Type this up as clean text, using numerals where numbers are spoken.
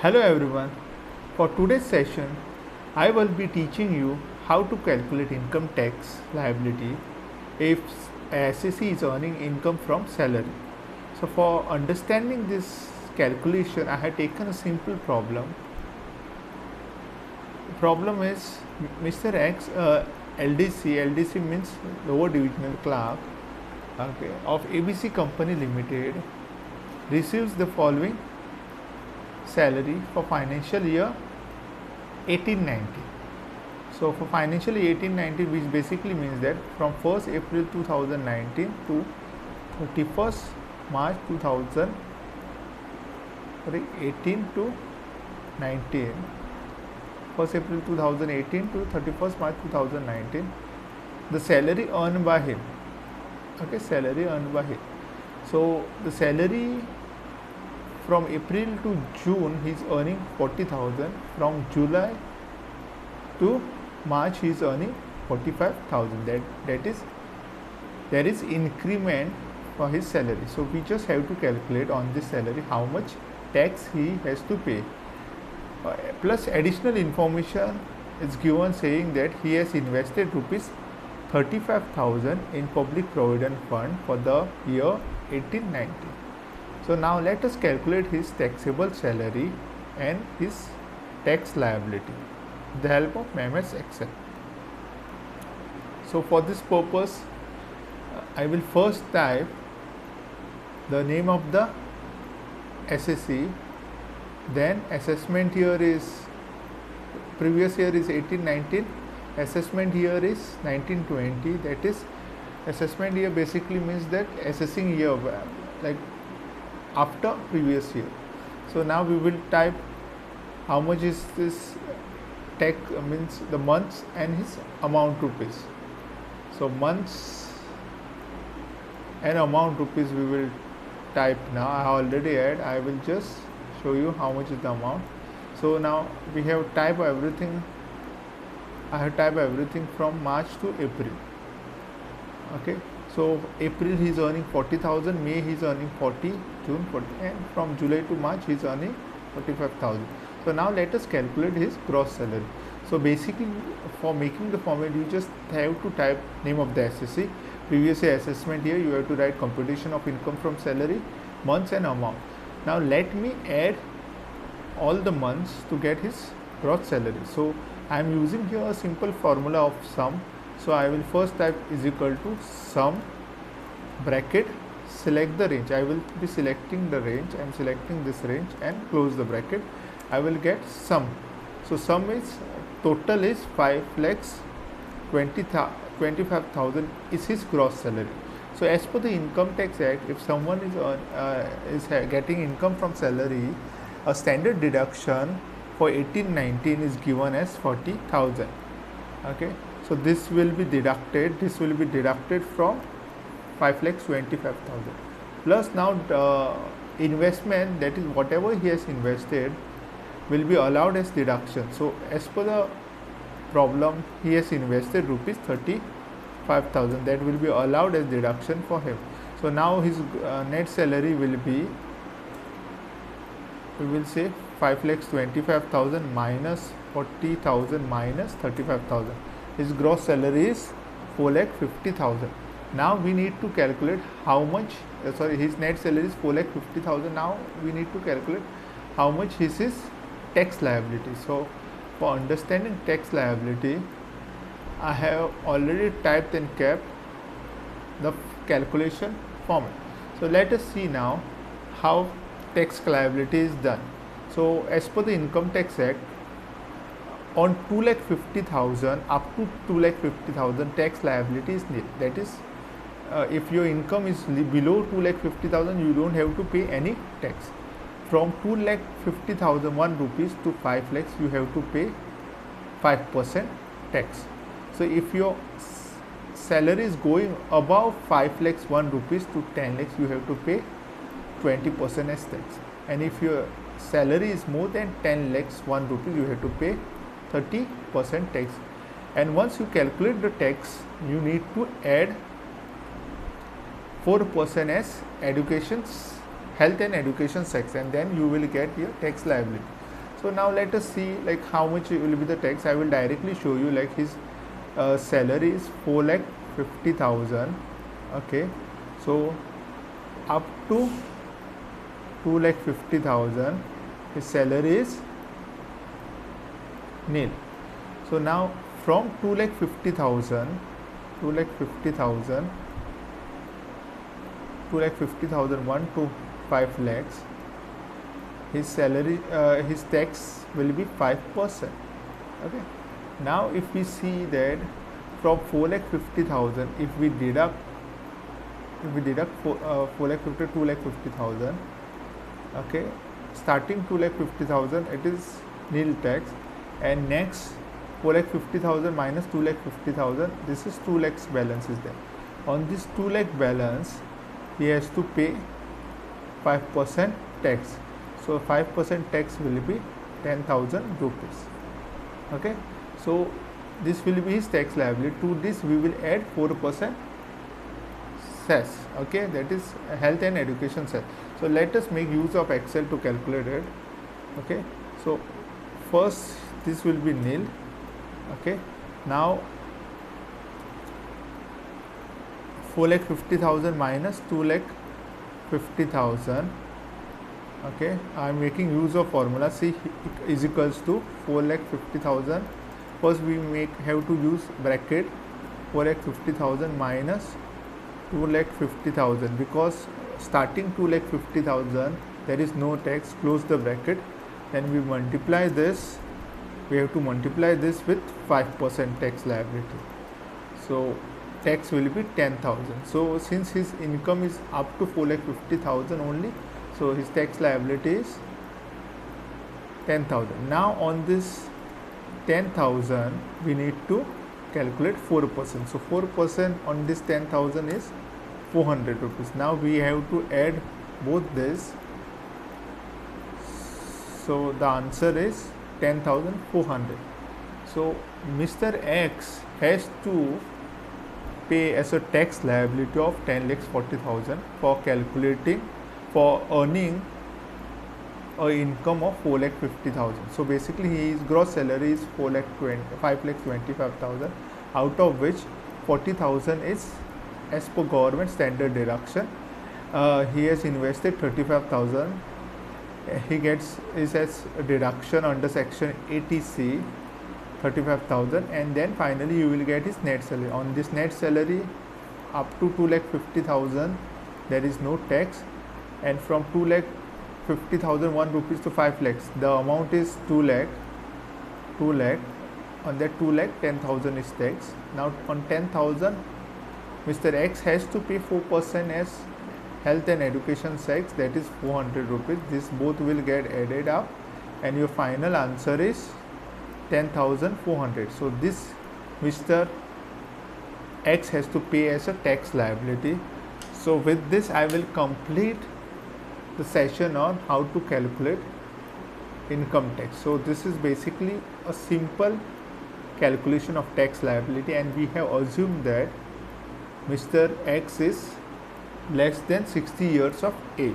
Hello everyone. For today's session, I will be teaching you how to calculate income tax liability if SSC is earning income from salary. So for understanding this calculation, I have taken a simple problem. The problem is Mr. X, LDC means lower divisional clerk, okay, of ABC Company Limited receives the following salary for financial year 1890. So for financial year 1890, which basically means that from 1st April 2019 to 31st March 2018 to 19, 1st April 2018 to 31st March 2019, the salary earned by him. Okay, salary earned by him. So the salary from April to June he is earning 40,000. From July to March he is earning 45,000. That is there is increment for his salary. So we just have to calculate on this salary how much tax he has to pay. Plus additional information is given saying that he has invested rupees 35,000 in public provident fund for the year 1890. So now let us calculate his taxable salary and his tax liability with the help of MS Excel. So for this purpose, I will first type the name of the SSC, then assessment year is, previous year is 1819, assessment year is 1920, that is assessment year basically means that assessing year, like after previous year. So now we will type how much is this tax, means the months and his amount rupees. So months and amount rupees we will type now. I already had, I will just show you how much is the amount. So now we have typed everything. I have typed everything from March to April. Okay. So April he is earning 40,000, May he is earning 40, June 40, and from July to March he is earning 45,000. So now let us calculate his gross salary. So basically for making the format you just have to type name of the SSC, previous year assessment year, you have to write computation of income from salary, months and amount. Now let me add all the months to get his gross salary. So I am using here a simple formula of sum. So I will first type is equal to sum bracket, select the range. I will be selecting the range. I am selecting this range and close the bracket. I will get sum. So sum is total is 5,25,000 is his gross salary. So as per the Income Tax Act, if someone is getting income from salary, a standard deduction for 1819 is given as 40,000. Okay. So this will be deducted. This will be deducted from 5,25,000. Plus now investment, that is whatever he has invested, will be allowed as deduction. So as per the problem, he has invested rupees 35,000. That will be allowed as deduction for him. So now his net salary will be, we will say 5,25,000 minus 40,000 minus 35,000. His gross salary is 4,50,000. Now we need to calculate how much, his net salary is 4,50,000. Now we need to calculate how much is his tax liability. So for understanding tax liability, I have already typed and kept the calculation format. So let us see now how tax liability is done. So as per the Income Tax Act, on 2,50,000 up to 2,50,000 tax liability is nil. That is, if your income is below 2,50,000, you don't have to pay any tax. From 2,50,001 rupees to 5 lakhs, you have to pay 5% tax. So if your salary is going above 5 lakhs 1 rupees to 10 lakhs, you have to pay 20% as tax. And if your salary is more than 10 lakhs 1 rupee, you have to pay 30% tax. And once you calculate the tax, you need to add 4% as education, health and education tax, and then you will get your tax liability. So now let us see like how much will be the tax. I will directly show you like his salary is 4,50,000. Okay, so up to 2,50,000 his salary is nil. So now from 2,50,000 1 to 5 lakhs, his salary, his tax will be 5%. Okay. Now if we see that from 4,50,000, if we deduct 4,50,000, 2,50,000, okay, starting 2,50,000 it is nil tax, and next 4,50,000 minus 2,50,000, this is 2 lakhs balance is there. On this 2 lakh balance he has to pay 5% tax. So 5% tax will be 10,000 rupees. Okay, so this will be his tax liability. To this we will add 4% cess. Okay, that is health and education cess. So let us make use of Excel to calculate it. Okay, so first this will be nil. Okay, now 4,50,000 minus 2,50,000. Okay, I am making use of formula. C is equals to 4,50,000. First we have to use bracket 4,50,000 minus 2,50,000, because starting 2,50,000 there is no tax. Close the bracket. Then we multiply this. We have to multiply this with 5% tax liability. So tax will be 10,000. So since his income is up to 4,50,000 only, so his tax liability is 10,000. Now on this 10,000 we need to calculate 4%. So 4% on this 10,000 is 400 rupees. Now we have to add both this. So the answer is 10,400. So Mr. X has to pay as a tax liability of 10,40,000 for earning a income of 4,50,000. So basically his gross salary is 5,25,000, out of which 40,000 is as per government standard deduction. He has invested 35,000. He gets is as a deduction under section 80C 35,000, and then finally you will get his net salary. On this net salary up to 2,50,000 there is no tax, and from 2,50,000 1 rupees to 5 lakhs the amount is 2 lakh. On that 2 lakh 10,000 is tax. Now on 10,000 Mr. X has to pay 4% as health and education tax, that is 400 rupees. This both will get added up and your final answer is 10,400. So this Mr. X has to pay as a tax liability. So with this I will complete the session on how to calculate income tax. So this is basically a simple calculation of tax liability, and we have assumed that Mr. X is less than 60 years of age.